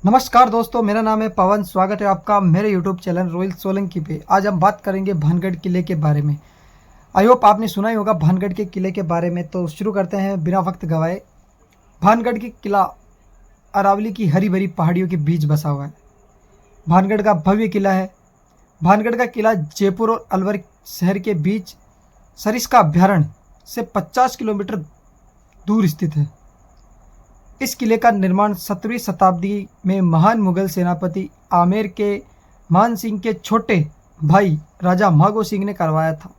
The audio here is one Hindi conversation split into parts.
नमस्कार दोस्तों, मेरा नाम है पवन। स्वागत है आपका मेरे यूट्यूब चैनल रॉयल सोलंकी पे। आज हम बात करेंगे भानगढ़ किले के बारे में। आई होप आपने सुना ही होगा भानगढ़ के किले के बारे में। तो शुरू करते हैं बिना वक्त गवाए। भानगढ़ की किला अरावली की हरी भरी पहाड़ियों के बीच बसा हुआ है। भानगढ़ का भव्य किला है। भानगढ़ का किला जयपुर और अलवर शहर के बीच सरिस्का अभ्यारण्य से 50 किलोमीटर दूर स्थित है। इस किले का निर्माण 17वीं शताब्दी में महान मुगल सेनापति आमेर के मान सिंह के छोटे भाई राजा मागो सिंह ने करवाया था।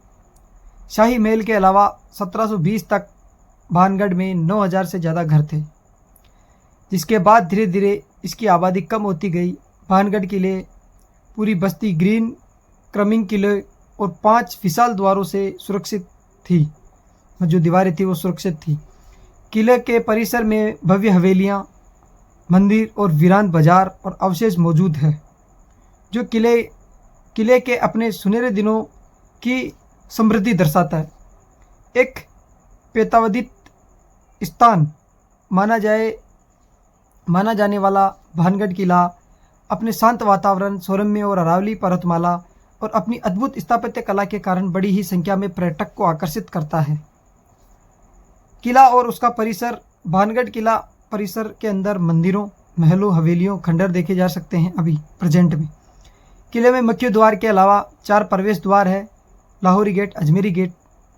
शाही महल के अलावा 1720 तक भानगढ़ में 9000 से ज़्यादा घर थे, जिसके बाद धीरे धीरे इसकी आबादी कम होती गई। भानगढ़ किले पूरी बस्ती ग्रीन क्रमिंग किले और 5 विशाल द्वारों से सुरक्षित थी। जो दीवारें थी वो सुरक्षित थी। किले के परिसर में भव्य हवेलियां, मंदिर और वीरान बाजार और अवशेष मौजूद है, जो किले के अपने सुनहरे दिनों की समृद्धि दर्शाता है। एक पेतावधित स्थान माना जाने वाला भानगढ़ किला अपने शांत वातावरण, सौरम्य और अरावली पर्वतमाला और अपनी अद्भुत स्थापत्य कला के कारण बड़ी ही संख्या में पर्यटक को आकर्षित करता है। किला और उसका परिसर। भानगढ़ किला परिसर के अंदर मंदिरों, महलों, हवेलियों, खंडर देखे जा सकते हैं अभी प्रेजेंट में। किले में मुख्य द्वार के अलावा 4 प्रवेश द्वार है: Lahori gate, Ajmeri gate,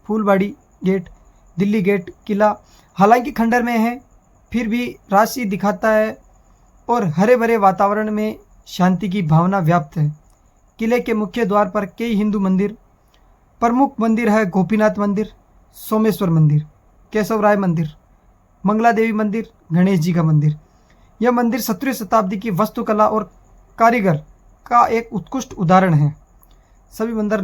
Phulbari gate, Delhi gate. किला हालांकि खंडर में है, फिर भी राशि दिखाता है और हरे भरे वातावरण में शांति की भावना व्याप्त है। किले के मुख्य द्वार पर कई हिंदू मंदिर, प्रमुख मंदिर है गोपीनाथ मंदिर, सोमेश्वर मंदिर, केशव राय मंदिर, मंगला देवी मंदिर, गणेश जी का मंदिर। यह मंदिर 17वीं शताब्दी की वास्तुकला और कारीगर का एक उत्कृष्ट उदाहरण है। सभी मंदिर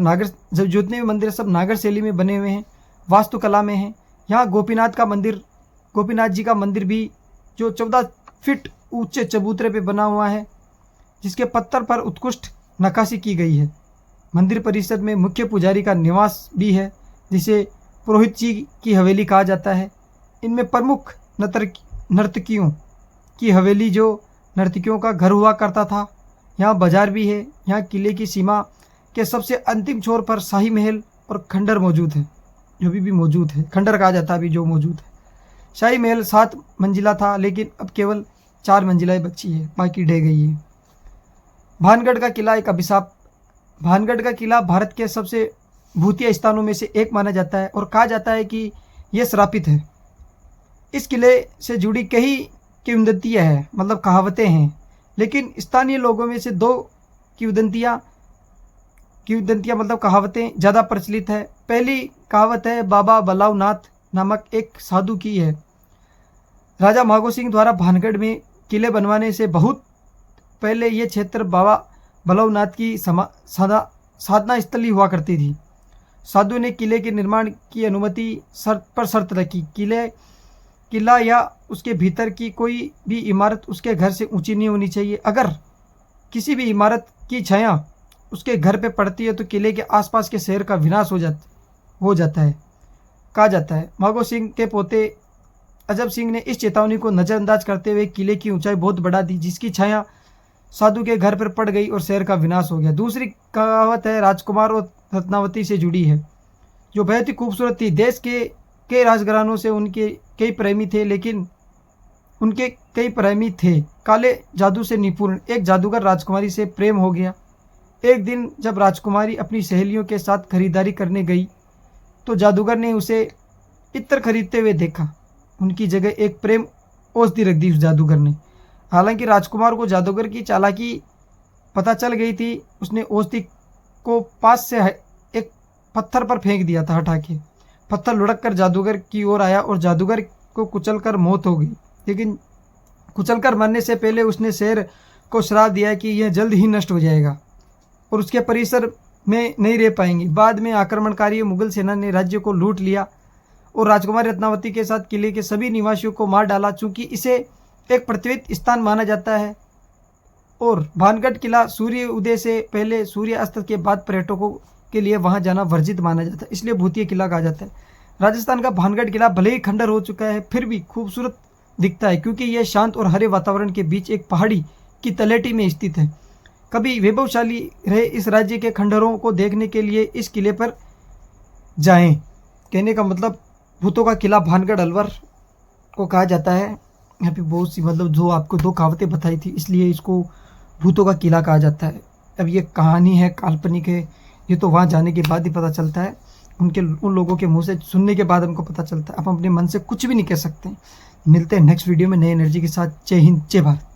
जितने भी मंदिर सब नागर शैली में बने हुए हैं, वास्तुकला में हैं। यहाँ गोपीनाथ जी का मंदिर भी, जो 14 फीट ऊंचे चबूतरे पे बना हुआ है, जिसके पत्थर पर उत्कृष्ट नक्काशी की गई है। मंदिर परिसर में मुख्य पुजारी का निवास भी है, जिसे पुरोहित जी की हवेली कहा जाता है। इनमें प्रमुख नर्तकियों की हवेली, जो नर्तकियों का घर हुआ करता था। यहाँ बाजार भी है। यहाँ किले की सीमा के सबसे अंतिम छोर पर शाही महल और खंडर मौजूद है, जो भी मौजूद है। खंडर कहा जाता है अभी जो मौजूद है। शाही महल 7 मंजिला था, लेकिन अब केवल 4 मंजिलाएं बची है, बाकी ढह गई है। भानगढ़ का किला एक अभिशाप। भानगढ़ का किला भारत के सबसे भूतिया स्थानों में से एक माना जाता है और कहा जाता है कि यह श्रापित है। इस किले से जुड़ी कई किंवदंतियाँ हैं, मतलब कहावतें हैं, लेकिन स्थानीय लोगों में से 2 किंवदंतियाँ मतलब कहावतें ज़्यादा प्रचलित है। पहली कहावत है बाबा बलावनाथ नामक एक साधु की है। राजा मागो सिंह द्वारा भानगढ़ में किले बनवाने से बहुत पहले ये क्षेत्र बाबा बलावनाथ की साधना स्थली हुआ करती थी। साधु ने किले के निर्माण की अनुमति शर्त रखी। किला या उसके भीतर की कोई भी इमारत उसके घर से ऊंची नहीं होनी चाहिए। अगर किसी भी इमारत की छाया उसके घर पे पड़ती है तो किले के आसपास के शहर का विनाश हो जाता है, कहा जाता है। मागो सिंह के पोते अजब सिंह ने इस चेतावनी को नज़रअंदाज करते हुए किले की ऊंचाई बहुत बढ़ा दी, जिसकी छाया साधु के घर पर पड़ गई और शहर का विनाश हो गया। दूसरी कहावत है राजकुमार और रत्नावती से जुड़ी है, जो बेहद ही खूबसूरत थी। देश के कई राजघरानों से उनके कई प्रेमी थे। काले जादू से निपुण एक जादूगर राजकुमारी से प्रेम हो गया। एक दिन जब राजकुमारी अपनी सहेलियों के साथ खरीदारी करने गई तो जादूगर ने उसे इत्र खरीदते हुए देखा। उनकी जगह एक प्रेम औषधि रख दी उस जादूगर ने। हालांकि राजकुमार को जादूगर की चालाकी पता चल गई थी। उसने औषधि को पास से एक पत्थर पर फेंक दिया था हटा के। पत्थर लुढ़क कर जादूगर की ओर आया और जादूगर को कुचलकर मौत हो गई। लेकिन कुचलकर मरने से पहले उसने शेर को श्राप दिया कि यह जल्द ही नष्ट हो जाएगा और उसके परिसर में नहीं रह पाएंगे। बाद में आक्रमणकारी मुगल सेना ने राज्य को लूट लिया और राजकुमारी रत्नावती के साथ किले के सभी निवासियों को मार डाला। चूँकि इसे एक प्रतिष्ठित स्थान माना जाता है और भानगढ़ किला सूर्य उदय से पहले सूर्य अस्त के बाद पर्यटकों के लिए वहां जाना वर्जित माना जाता है, इसलिए भूतिया किला कहा जाता है। राजस्थान का भानगढ़ किला भले ही खंडर हो चुका है, फिर भी खूबसूरत दिखता है क्योंकि यह शांत और हरे वातावरण के बीच एक पहाड़ी की तलहटी में स्थित है। कभी वैभवशाली रहे इस राज्य के खंडहरों को देखने के लिए इस किले पर जाएं। कहने का मतलब भूतों का किला भानगढ़ अलवर को कहा जाता है। यहाँ पे बहुत सी मतलब जो आपको दो कहावतें बताई थी, इसलिए इसको भूतों का किला कहा जाता है। अब ये कहानी है, काल्पनिक है, ये तो वहाँ जाने के बाद ही पता चलता है, उन लोगों के मुंह से सुनने के बाद हमको पता चलता है। आप अपने मन से कुछ भी नहीं कह सकते। मिलते हैं नेक्स्ट वीडियो में नई एनर्जी के साथ। जय हिंद, जय भारत।